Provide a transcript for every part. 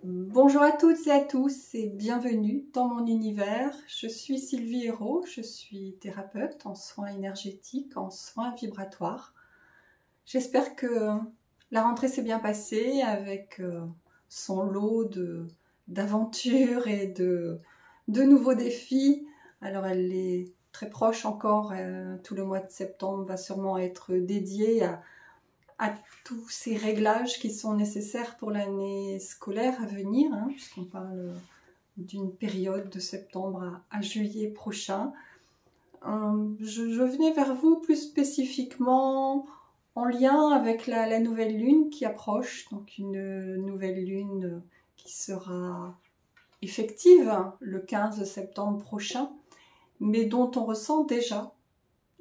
Bonjour à toutes et à tous et bienvenue dans mon univers. Je suis Sylvie Hérault, je suis thérapeute en soins énergétiques, en soins vibratoires. J'espère que la rentrée s'est bien passée avec son lot d'aventures et de nouveaux défis. Alors elle est très proche encore, tout le mois de septembre va sûrement être dédié à tous ces réglages qui sont nécessaires pour l'année scolaire à venir, puisqu'on parle d'une période de septembre à juillet prochain. Je venais vers vous plus spécifiquement en lien avec la nouvelle lune qui approche, donc une nouvelle lune qui sera effective le 15 septembre prochain, mais dont on ressent déjà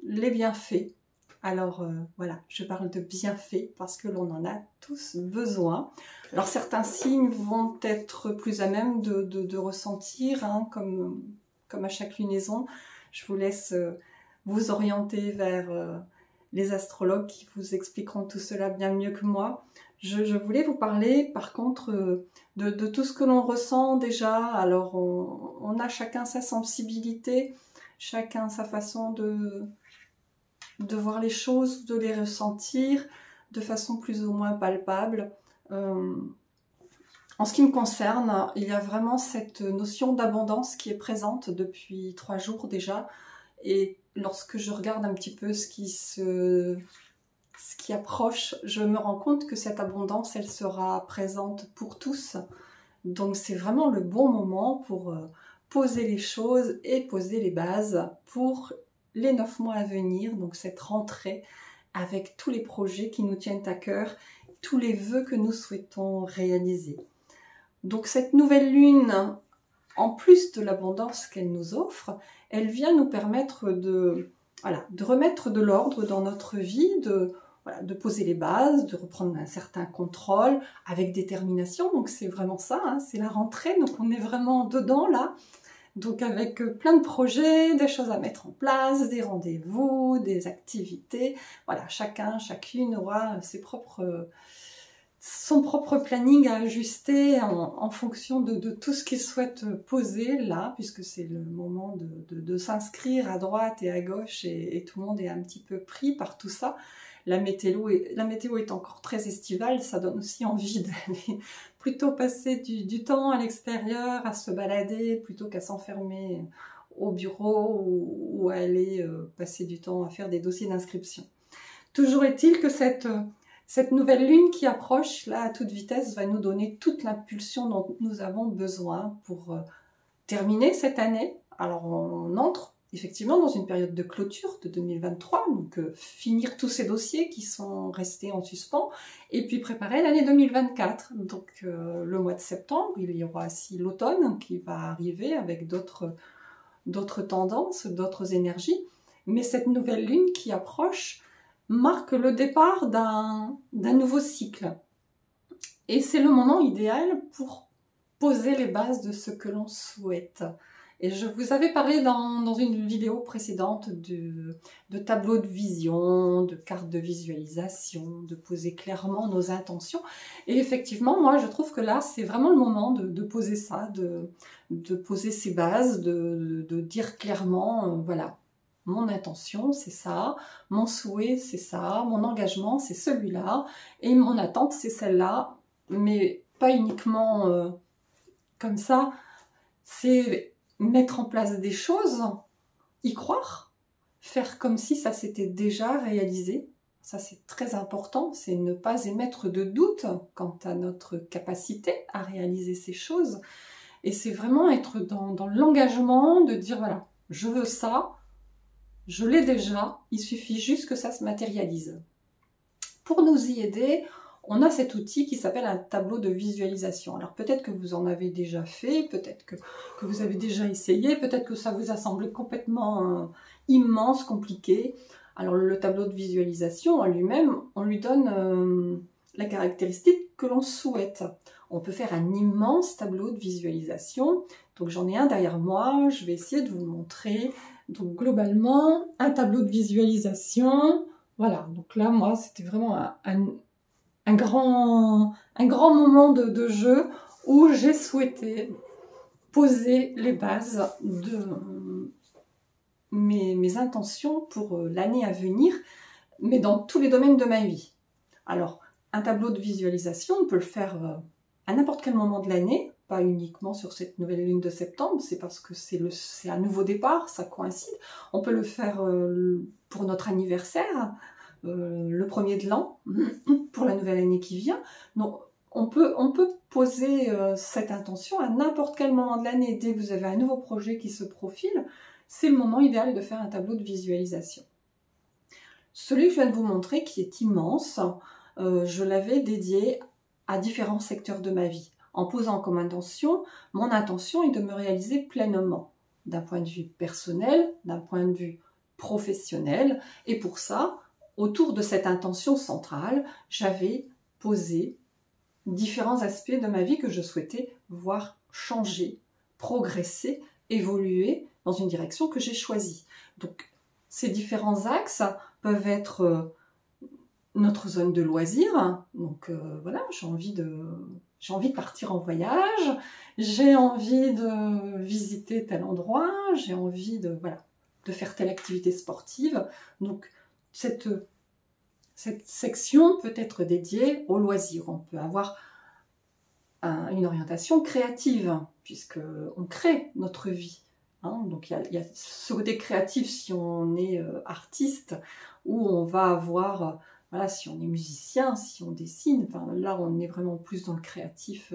les bienfaits. Alors voilà, je parle de bienfaits parce que l'on en a tous besoin. Alors certains signes vont être plus à même de ressentir, comme à chaque lunaison. Je vous laisse vous orienter vers les astrologues qui vous expliqueront tout cela bien mieux que moi. Je voulais vous parler par contre de tout ce que l'on ressent déjà. Alors on a chacun sa sensibilité, chacun sa façon de voir les choses, de les ressentir de façon plus ou moins palpable. En ce qui me concerne, il y a vraiment cette notion d'abondance qui est présente depuis 3 jours déjà. Et lorsque je regarde un petit peu ce qui approche, je me rends compte que cette abondance, elle sera présente pour tous. Donc c'est vraiment le bon moment pour poser les choses et poser les bases pour les 9 mois à venir, donc cette rentrée avec tous les projets qui nous tiennent à cœur, tous les vœux que nous souhaitons réaliser. Donc cette nouvelle lune, en plus de l'abondance qu'elle nous offre, elle vient nous permettre de remettre de l'ordre dans notre vie, de poser les bases, de reprendre un certain contrôle avec détermination. Donc c'est vraiment ça, c'est la rentrée, donc on est vraiment dedans là. Donc avec plein de projets, des choses à mettre en place, des rendez-vous, des activités. Voilà, chacune aura son propre planning à ajuster en fonction de tout ce qu'il souhaite poser là, puisque c'est le moment de s'inscrire à droite et à gauche et tout le monde est un petit peu pris par tout ça. La météo est encore très estivale, ça donne aussi envie d'aller plutôt passer du temps à l'extérieur, à se balader, plutôt qu'à s'enfermer au bureau ou à aller passer du temps à faire des dossiers d'inscription. Toujours est-il que cette nouvelle lune qui approche, là, à toute vitesse, va nous donner toute l'impulsion dont nous avons besoin pour terminer cette année. Alors on entre effectivement dans une période de clôture de 2023, donc finir tous ces dossiers qui sont restés en suspens, et puis préparer l'année 2024. Donc le mois de septembre, il y aura aussi l'automne qui va arriver avec d'autres tendances, d'autres énergies, mais cette nouvelle lune qui approche marque le départ d'un nouveau cycle. Et c'est le moment idéal pour poser les bases de ce que l'on souhaite. Et je vous avais parlé dans une vidéo précédente de tableaux de vision, de cartes de visualisation, de poser clairement nos intentions. Et effectivement, moi je trouve que là c'est vraiment le moment de poser ça, de poser ses bases, de dire clairement, voilà, mon intention c'est ça, mon souhait c'est ça, mon engagement c'est celui-là, et mon attente c'est celle-là, mais pas uniquement comme ça, c'est mettre en place des choses, y croire, faire comme si ça s'était déjà réalisé. Ça c'est très important, c'est ne pas émettre de doute quant à notre capacité à réaliser ces choses. Et c'est vraiment être dans l'engagement de dire voilà, je veux ça, je l'ai déjà, il suffit juste que ça se matérialise. Pour nous y aider, on a cet outil qui s'appelle un tableau de visualisation. Alors peut-être que vous en avez déjà fait, peut-être que vous avez déjà essayé, peut-être que ça vous a semblé complètement immense, compliqué. Alors le tableau de visualisation en lui-même, on lui donne la caractéristique que l'on souhaite. On peut faire un immense tableau de visualisation. Donc j'en ai un derrière moi, je vais essayer de vous le montrer. Donc globalement, un tableau de visualisation. Voilà, donc là moi c'était vraiment un grand moment de jeu où j'ai souhaité poser les bases de mes intentions pour l'année à venir, mais dans tous les domaines de ma vie. Alors, un tableau de visualisation, on peut le faire à n'importe quel moment de l'année, pas uniquement sur cette nouvelle lune de septembre, c'est parce que c'est un nouveau départ, ça coïncide. On peut le faire pour notre anniversaire, le premier de l'an, pour la nouvelle année qui vient. Donc, on peut poser cette intention à n'importe quel moment de l'année. Dès que vous avez un nouveau projet qui se profile, c'est le moment idéal de faire un tableau de visualisation. Celui que je viens de vous montrer, qui est immense, je l'avais dédié à différents secteurs de ma vie. En posant comme intention, mon intention est de me réaliser pleinement, d'un point de vue personnel, d'un point de vue professionnel. Et pour ça, autour de cette intention centrale, j'avais posé différents aspects de ma vie que je souhaitais voir changer, progresser, évoluer dans une direction que j'ai choisie. Donc, ces différents axes peuvent être notre zone de loisirs. Donc, voilà, j'ai envie de partir en voyage, j'ai envie de visiter tel endroit, j'ai envie de faire telle activité sportive. Donc, cette section peut être dédiée aux loisirs. On peut avoir une orientation créative, puisqu'on crée notre vie. Donc il y a ce côté créatif si on est artiste, où on va avoir, si on est musicien, si on dessine, là on est vraiment plus dans le créatif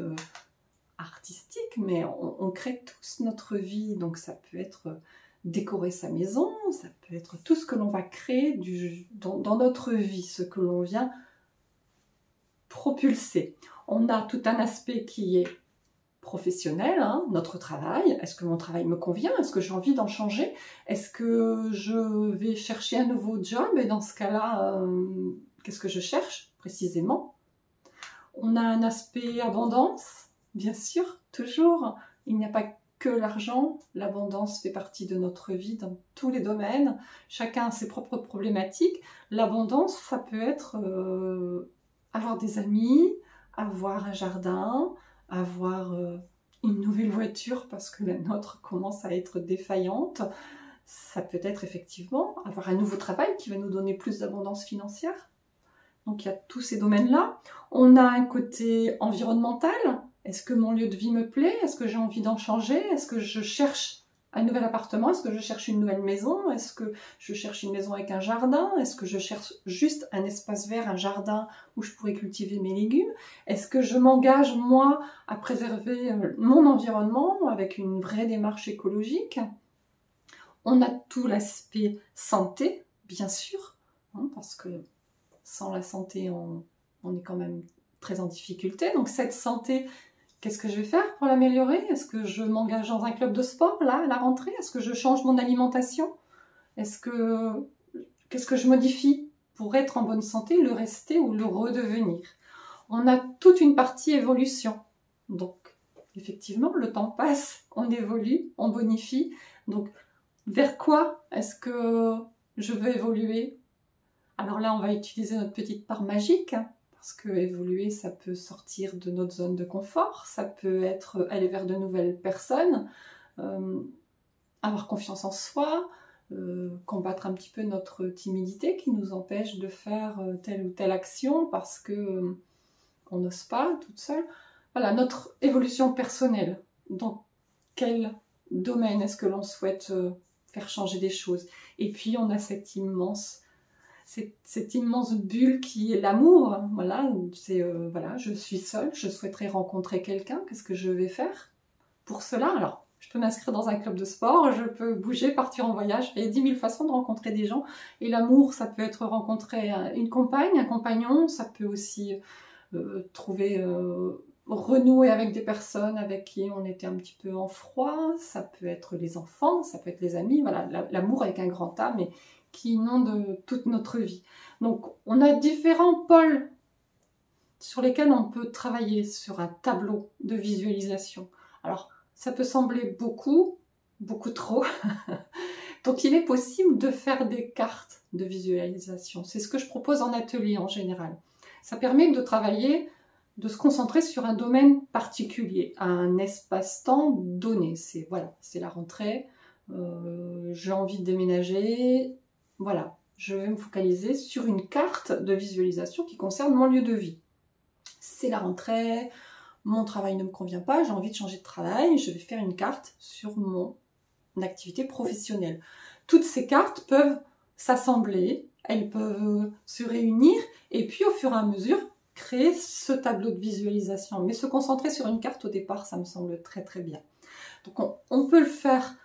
artistique, mais on crée tous notre vie. Donc ça peut être décorer sa maison, ça peut être tout ce que l'on va créer dans notre vie, ce que l'on vient propulser. On a tout un aspect qui est professionnel, notre travail. Est-ce que mon travail me convient? Est-ce que j'ai envie d'en changer? Est-ce que je vais chercher un nouveau job? Et dans ce cas-là, qu'est-ce que je cherche précisément? On a un aspect abondance, bien sûr, toujours. Il n'y a pas que l'argent, l'abondance fait partie de notre vie dans tous les domaines. Chacun a ses propres problématiques. L'abondance, ça peut être avoir des amis, avoir un jardin, avoir une nouvelle voiture parce que la nôtre commence à être défaillante. Ça peut être effectivement avoir un nouveau travail qui va nous donner plus d'abondance financière. Donc il y a tous ces domaines-là. On a un côté environnemental. Est-ce que mon lieu de vie me plaît? Est-ce que j'ai envie d'en changer? Est-ce que je cherche un nouvel appartement? Est-ce que je cherche une nouvelle maison? Est-ce que je cherche une maison avec un jardin? Est-ce que je cherche juste un espace vert, un jardin où je pourrais cultiver mes légumes? Est-ce que je m'engage, moi, à préserver mon environnement avec une vraie démarche écologique? On a tout l'aspect santé, bien sûr, parce que sans la santé, on est quand même très en difficulté. Donc cette santé, qu'est-ce que je vais faire pour l'améliorer? Est-ce que je m'engage dans un club de sport, là, à la rentrée? Est-ce que je change mon alimentation? Qu'est-ce que je modifie pour être en bonne santé, le rester ou le redevenir? On a toute une partie évolution. Donc, effectivement, le temps passe, on évolue, on bonifie. Donc, vers quoi est-ce que je veux évoluer? Alors là, on va utiliser notre petite part magique, parce que évoluer, ça peut sortir de notre zone de confort, ça peut être aller vers de nouvelles personnes, avoir confiance en soi, combattre un petit peu notre timidité qui nous empêche de faire telle ou telle action parce que on n'ose pas toute seule. Voilà, notre évolution personnelle. Dans quel domaine est-ce que l'on souhaite faire changer des choses? Et puis on a cette immense bulle qui est l'amour. Voilà, je suis seule, je souhaiterais rencontrer quelqu'un. Qu'est-ce que je vais faire pour cela? Alors, je peux m'inscrire dans un club de sport, je peux bouger, partir en voyage. Il y a 10 000 façons de rencontrer des gens. Et l'amour, ça peut être rencontrer une compagne, un compagnon. Ça peut aussi renouer avec des personnes avec qui on était un petit peu en froid. Ça peut être les enfants, ça peut être les amis. Voilà, l'amour avec un grand A, mais qui inonde toute notre vie. Donc, on a différents pôles sur lesquels on peut travailler sur un tableau de visualisation. Alors, ça peut sembler beaucoup trop. Donc, il est possible de faire des cartes de visualisation. C'est ce que je propose en atelier en général. Ça permet de travailler de se concentrer sur un domaine particulier, à un espace-temps donné. C'est voilà, c'est la rentrée, j'ai envie de déménager, voilà, je vais me focaliser sur une carte de visualisation qui concerne mon lieu de vie. C'est la rentrée, mon travail ne me convient pas, j'ai envie de changer de travail, je vais faire une carte sur mon activité professionnelle. Toutes ces cartes peuvent s'assembler, elles peuvent se réunir et puis au fur et à mesure créer ce tableau de visualisation. Mais se concentrer sur une carte au départ, ça me semble très très bien. Donc on peut le faire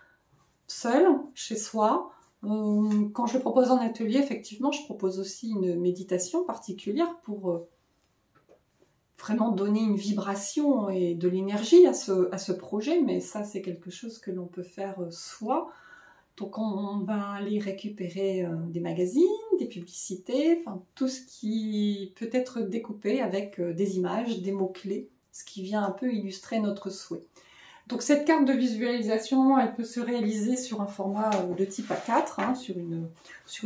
seul, chez soi. Quand je propose un atelier, effectivement, je propose aussi une méditation particulière pour vraiment donner une vibration et de l'énergie à ce projet, mais ça c'est quelque chose que l'on peut faire soi. Donc on va aller récupérer des magazines, des publicités, enfin tout ce qui peut être découpé avec des images, des mots-clés, ce qui vient un peu illustrer notre souhait. Donc cette carte de visualisation, elle peut se réaliser sur un format de type A4, hein, sur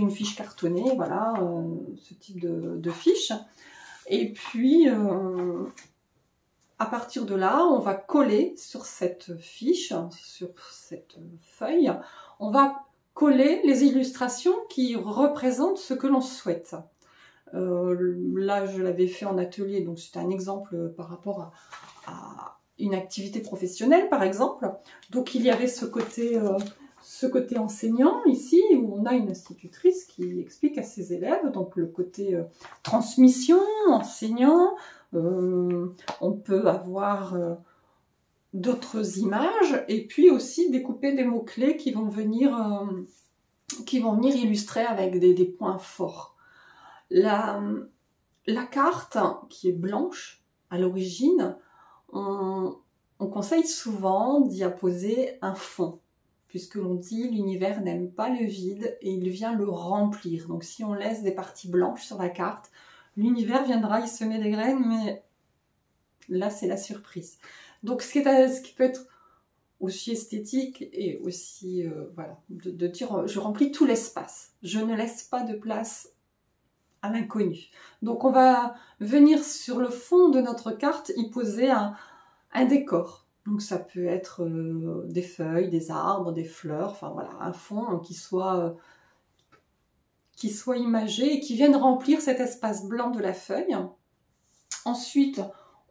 une fiche cartonnée, voilà, ce type de fiche. Et puis, à partir de là, on va coller sur cette fiche, sur cette feuille, on va coller les illustrations qui représentent ce que l'on souhaite. Là, je l'avais fait en atelier, donc c'est un exemple par rapport à une activité professionnelle, par exemple. Donc, il y avait ce côté enseignant ici, où on a une institutrice qui explique à ses élèves, donc le côté transmission, enseignant. On peut avoir d'autres images et puis aussi découper des mots-clés qui vont venir illustrer avec des points forts. La carte qui est blanche à l'origine, on conseille souvent d'y apposer un fond, puisque l'on dit l'univers n'aime pas le vide et il vient le remplir. Donc si on laisse des parties blanches sur la carte, l'univers viendra y semer des graines, mais là c'est la surprise. Donc ce qui peut être aussi esthétique et aussi voilà, de dire je remplis tout l'espace, je ne laisse pas de place à l'inconnu. Donc on va venir sur le fond de notre carte y poser un décor. Donc ça peut être des feuilles, des arbres, des fleurs, enfin voilà, un fond qui soit imagé et qui vienne remplir cet espace blanc de la feuille. Ensuite,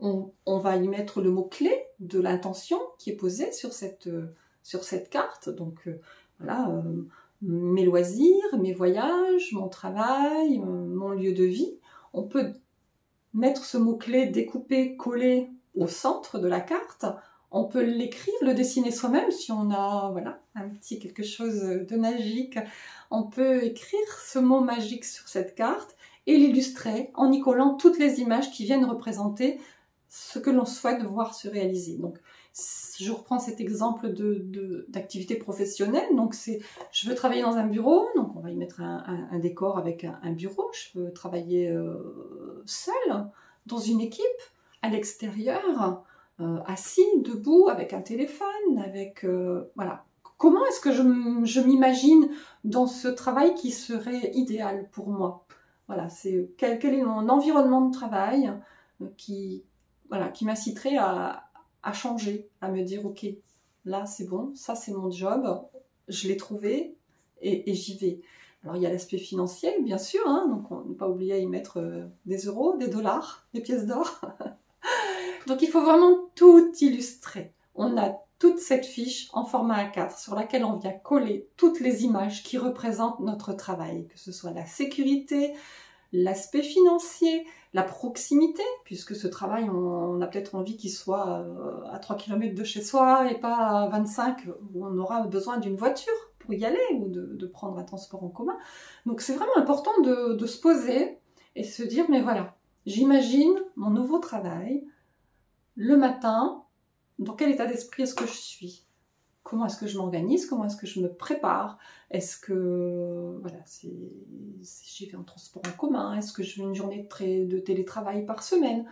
on va y mettre le mot-clé de l'intention qui est posé sur cette carte. Donc voilà, mes loisirs, mes voyages, mon travail, mon lieu de vie. On peut mettre ce mot-clé découpé, collé au centre de la carte. On peut l'écrire, le dessiner soi-même si on a voilà, un petit quelque chose de magique. On peut écrire ce mot magique sur cette carte et l'illustrer en y collant toutes les images qui viennent représenter ce que l'on souhaite voir se réaliser. Donc, je reprends cet exemple d'activité professionnelle. Donc, je veux travailler dans un bureau, donc on va y mettre un décor avec un bureau. Je veux travailler seule, dans une équipe, à l'extérieur, assis, debout, avec un téléphone, avec... voilà. Comment est-ce que je m'imagine dans ce travail qui serait idéal pour moi? Voilà, c'est quel est mon environnement de travail qui m'inciterait à changer, à me dire ok, là c'est bon, ça c'est mon job, je l'ai trouvé et j'y vais. Alors il y a l'aspect financier bien sûr, hein, donc on n'a pas oublié à y mettre des euros, des dollars, des pièces d'or. Donc il faut vraiment tout illustrer. On a toute cette fiche en format A4 sur laquelle on vient coller toutes les images qui représentent notre travail, que ce soit la sécurité, l'aspect financier, la proximité, puisque ce travail, on a peut-être envie qu'il soit à 3 km de chez soi et pas à 25 où on aura besoin d'une voiture pour y aller ou de prendre un transport en commun. Donc c'est vraiment important de se poser et se dire, mais voilà, j'imagine mon nouveau travail, le matin, dans quel état d'esprit est-ce que je suis? Comment est-ce que je m'organise? Comment est-ce que je me prépare? Est-ce que voilà, si j'y vais en transport en commun? Est-ce que je veux une journée de télétravail par semaine?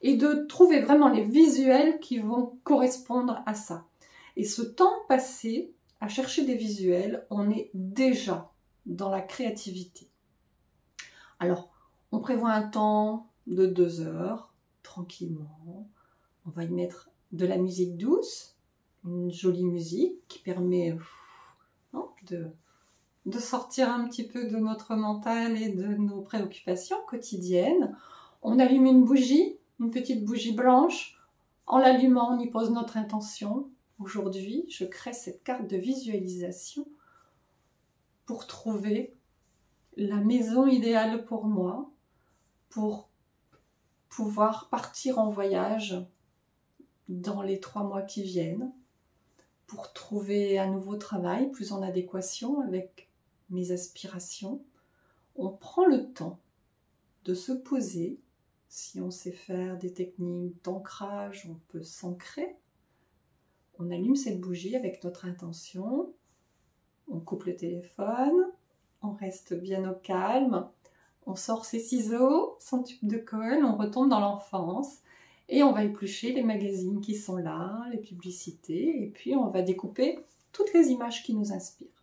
Et de trouver vraiment les visuels qui vont correspondre à ça. Et ce temps passé à chercher des visuels, on est déjà dans la créativité. Alors, on prévoit un temps de 2 heures, tranquillement. On va y mettre de la musique douce, une jolie musique qui permet de sortir un petit peu de notre mental et de nos préoccupations quotidiennes. On allume une bougie, une petite bougie blanche. En l'allumant, on y pose notre intention. Aujourd'hui, je crée cette carte de visualisation pour trouver la maison idéale pour moi, pour pouvoir partir en voyage dans les 3 mois qui viennent, pour trouver un nouveau travail plus en adéquation avec mes aspirations. On prend le temps de se poser. Si on sait faire des techniques d'ancrage, on peut s'ancrer. On allume cette bougie avec notre intention. On coupe le téléphone. On reste bien au calme. On sort ses ciseaux, son tube de colle. On retombe dans l'enfance. Et on va éplucher les magazines qui sont là, les publicités. Et puis on va découper toutes les images qui nous inspirent,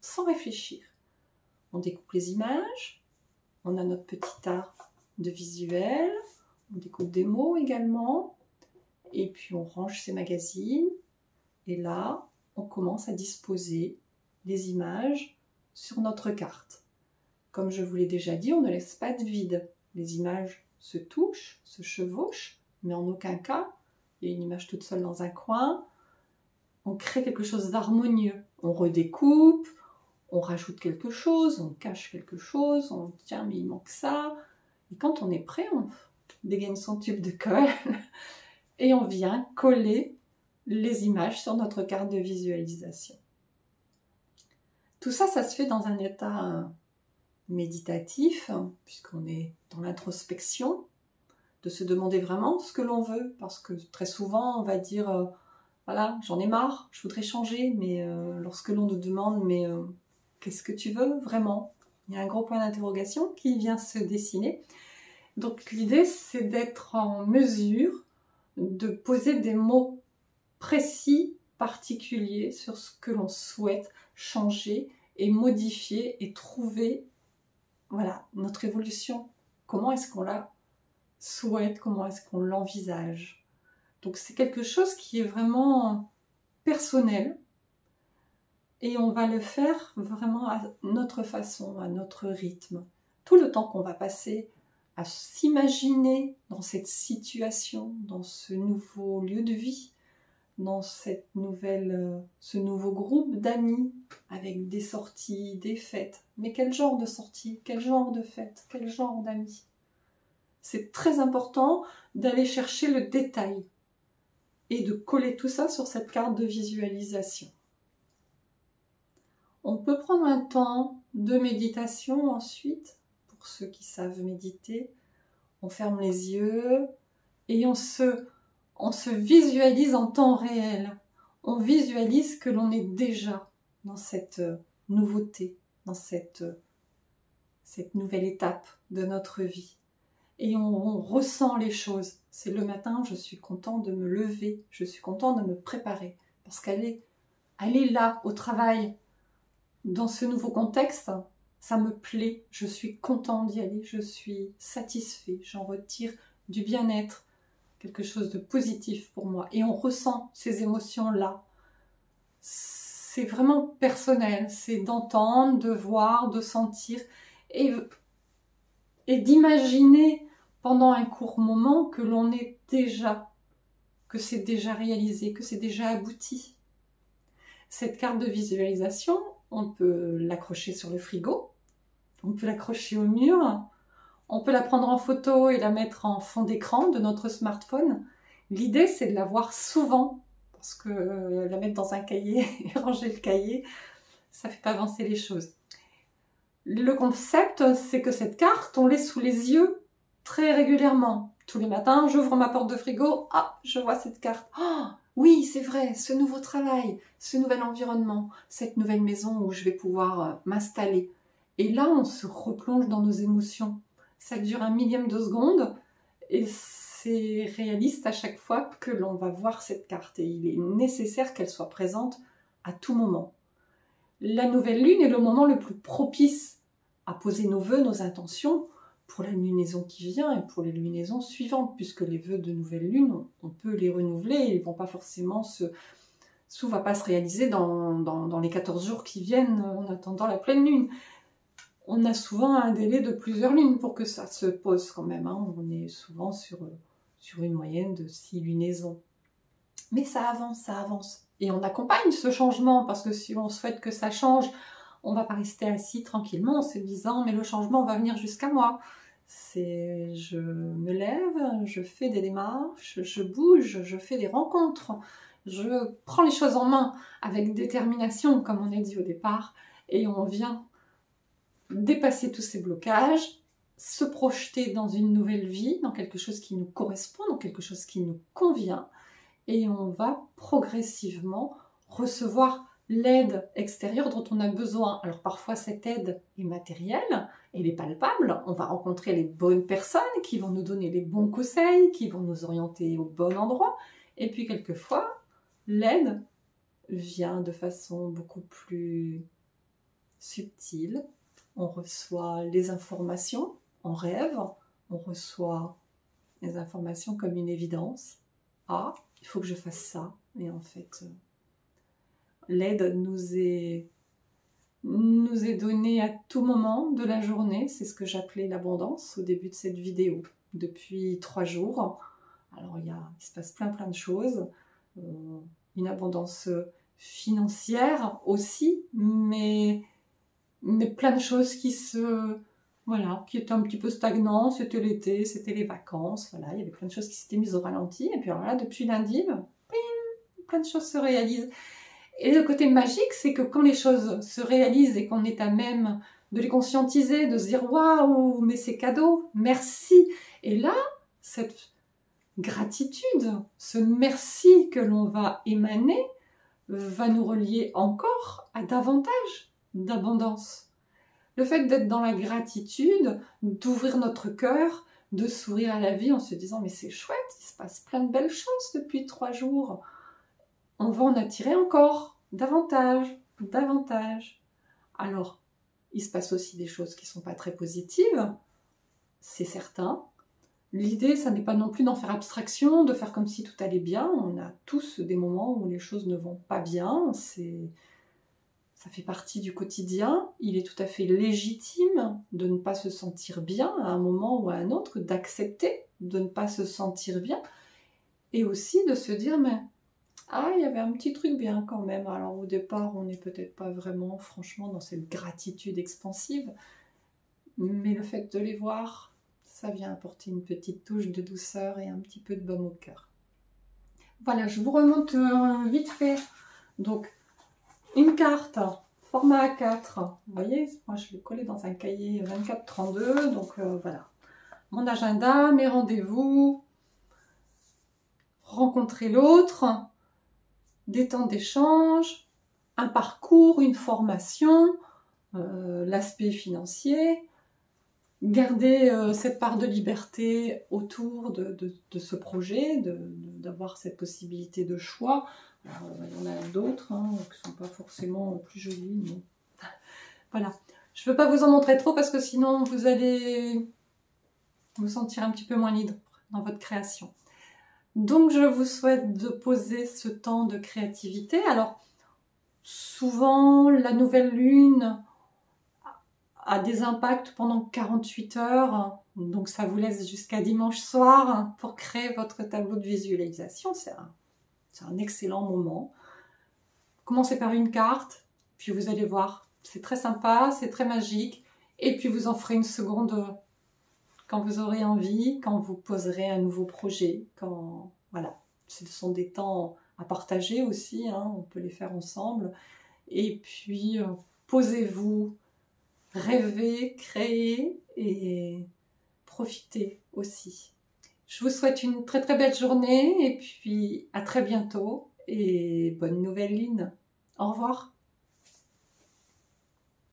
sans réfléchir. On découpe les images. On a notre petit art de visuel. On découpe des mots également. Et puis on range ces magazines. Et là, on commence à disposer les images sur notre carte. Comme je vous l'ai déjà dit, on ne laisse pas de vide. Les images se touchent, se chevauchent, mais en aucun cas, il y a une image toute seule dans un coin. On crée quelque chose d'harmonieux. On redécoupe, on rajoute quelque chose, on cache quelque chose, on dit tiens mais il manque ça. Et quand on est prêt, on dégaine son tube de colle et on vient coller les images sur notre carte de visualisation. Tout ça, ça se fait dans un état méditatif, puisqu'on est dans l'introspection, de se demander vraiment ce que l'on veut, parce que très souvent, on va dire voilà, j'en ai marre, je voudrais changer, mais lorsque l'on nous demande mais qu'est-ce que tu veux vraiment? Il y a un gros point d'interrogation qui vient se dessiner. Donc l'idée, c'est d'être en mesure de poser des mots précis, particuliers sur ce que l'on souhaite changer et modifier et trouver voilà, notre évolution. Comment est-ce qu'on la souhaite, comment est-ce qu'on l'envisage? Donc c'est quelque chose qui est vraiment personnel et on va le faire vraiment à notre façon, à notre rythme. Tout le temps qu'on va passer à s'imaginer dans cette situation, dans ce nouveau lieu de vie, dans ce nouveau groupe d'amis avec des sorties, des fêtes. Mais quel genre de sorties, quel genre de fêtes, quel genre d'amis? C'est très important d'aller chercher le détail et de coller tout ça sur cette carte de visualisation. On peut prendre un temps de méditation ensuite, pour ceux qui savent méditer. On ferme les yeux et on se visualise en temps réel. On visualise que l'on est déjà dans cette nouveauté, dans cette nouvelle étape de notre vie. Et on ressent les choses. C'est le matin, je suis content de me lever, je suis content de me préparer, parce qu'elle est là, au travail, dans ce nouveau contexte, ça me plaît, je suis content d'y aller, je suis satisfait, j'en retire du bien-être, quelque chose de positif pour moi. Et on ressent ces émotions-là. C'est vraiment personnel, c'est d'entendre, de voir, de sentir et d'imaginer pendant un court moment que l'on est déjà, que c'est déjà réalisé, que c'est déjà abouti. Cette carte de visualisation, on peut l'accrocher sur le frigo, on peut l'accrocher au mur, on peut la prendre en photo et la mettre en fond d'écran de notre smartphone. L'idée, c'est de la voir souvent, parce que la mettre dans un cahier et ranger le cahier, ça ne fait pas avancer les choses. Le concept, c'est que cette carte, on l'ait sous les yeux très régulièrement. Tous les matins, j'ouvre ma porte de frigo, ah, je vois cette carte. Ah, oui, c'est vrai, ce nouveau travail, ce nouvel environnement, cette nouvelle maison où je vais pouvoir m'installer. Et là, on se replonge dans nos émotions. Ça dure 1/1000 de seconde et c'est réaliste à chaque fois que l'on va voir cette carte. Et il est nécessaire qu'elle soit présente à tout moment. La nouvelle lune est le moment le plus propice à poser nos vœux, nos intentions, pour la lunaison qui vient et pour les lunaisons suivantes, puisque les vœux de nouvelle lune, on peut les renouveler, ils vont pas forcément tout va pas se réaliser dans les 14 jours qui viennent en attendant la pleine lune. On a souvent un délai de plusieurs lunes pour que ça se pose quand même, hein. On est souvent sur une moyenne de 6 lunaisons. Mais ça avance, ça avance. Et on accompagne ce changement, parce que si on souhaite que ça change, on va pas rester assis tranquillement en se disant « mais le changement va venir jusqu'à moi ». Je me lève, je fais des démarches, je bouge, je fais des rencontres, je prends les choses en main avec détermination, comme on a dit au départ, et on vient dépasser tous ces blocages, se projeter dans une nouvelle vie, dans quelque chose qui nous correspond, dans quelque chose qui nous convient, et on va progressivement recevoir l'aide extérieure dont on a besoin. Alors parfois cette aide est matérielle, elle est palpable, on va rencontrer les bonnes personnes qui vont nous donner les bons conseils, qui vont nous orienter au bon endroit, et puis quelquefois l'aide vient de façon beaucoup plus subtile. On reçoit les informations en rêve, on reçoit les informations comme une évidence. Ah, il faut que je fasse ça. Et en fait, l'aide nous est donnée à tout moment de la journée. C'est ce que j'appelais l'abondance au début de cette vidéo. Depuis 3 jours. Alors, il se passe plein de choses. Une abondance financière aussi, mais plein de choses qui étaient un petit peu stagnants. C'était l'été, c'était les vacances, voilà, il y avait plein de choses qui s'étaient mises au ralenti, et puis alors là, depuis lundi, plein de choses se réalisent. Et le côté magique, c'est que quand les choses se réalisent et qu'on est à même de les conscientiser, de se dire « waouh, mais c'est cadeau, merci !» Et là, cette gratitude, ce merci que l'on va émaner, va nous relier encore à davantage d'abondance. Le fait d'être dans la gratitude, d'ouvrir notre cœur, de sourire à la vie en se disant « mais c'est chouette, il se passe plein de belles choses depuis 3 jours ». On va en attirer encore davantage. Alors, il se passe aussi des choses qui ne sont pas très positives, c'est certain. L'idée, ça n'est pas non plus d'en faire abstraction, de faire comme si tout allait bien. On a tous des moments où les choses ne vont pas bien, ça fait partie du quotidien. Il est tout à fait légitime de ne pas se sentir bien à un moment ou à un autre, d'accepter de ne pas se sentir bien, et aussi de se dire « mais ah, il y avait un petit truc bien quand même ». Alors au départ, on n'est peut-être pas vraiment, franchement, dans cette gratitude expansive, mais le fait de les voir, ça vient apporter une petite touche de douceur et un petit peu de baume au cœur. Voilà, je vous remonte vite fait. Donc, une carte, format A4. Vous voyez, moi je l'ai collé dans un cahier 24-32. Donc voilà, mon agenda, mes rendez-vous, rencontrer l'autre, des temps d'échange, un parcours, une formation, l'aspect financier. Garder cette part de liberté autour de ce projet, d'avoir cette possibilité de choix. Alors, il y en a d'autres qui ne sont pas forcément plus jolies. Mais... voilà. Je ne veux pas vous en montrer trop parce que sinon vous allez vous sentir un petit peu moins libre dans votre création. Donc je vous souhaite de poser ce temps de créativité. Alors souvent la nouvelle lune a des impacts pendant 48 heures, donc ça vous laisse jusqu'à dimanche soir pour créer votre tableau de visualisation. C'est un excellent moment. Commencez par une carte, puis vous allez voir, c'est très sympa, c'est très magique, et puis vous en ferez une seconde quand vous aurez envie, quand vous poserez un nouveau projet. Voilà, ce sont des temps à partager aussi, on peut les faire ensemble. Et puis, posez-vous, rêvez, créez et profitez aussi. Je vous souhaite une très très belle journée et puis à très bientôt et bonne nouvelle lune. Au revoir.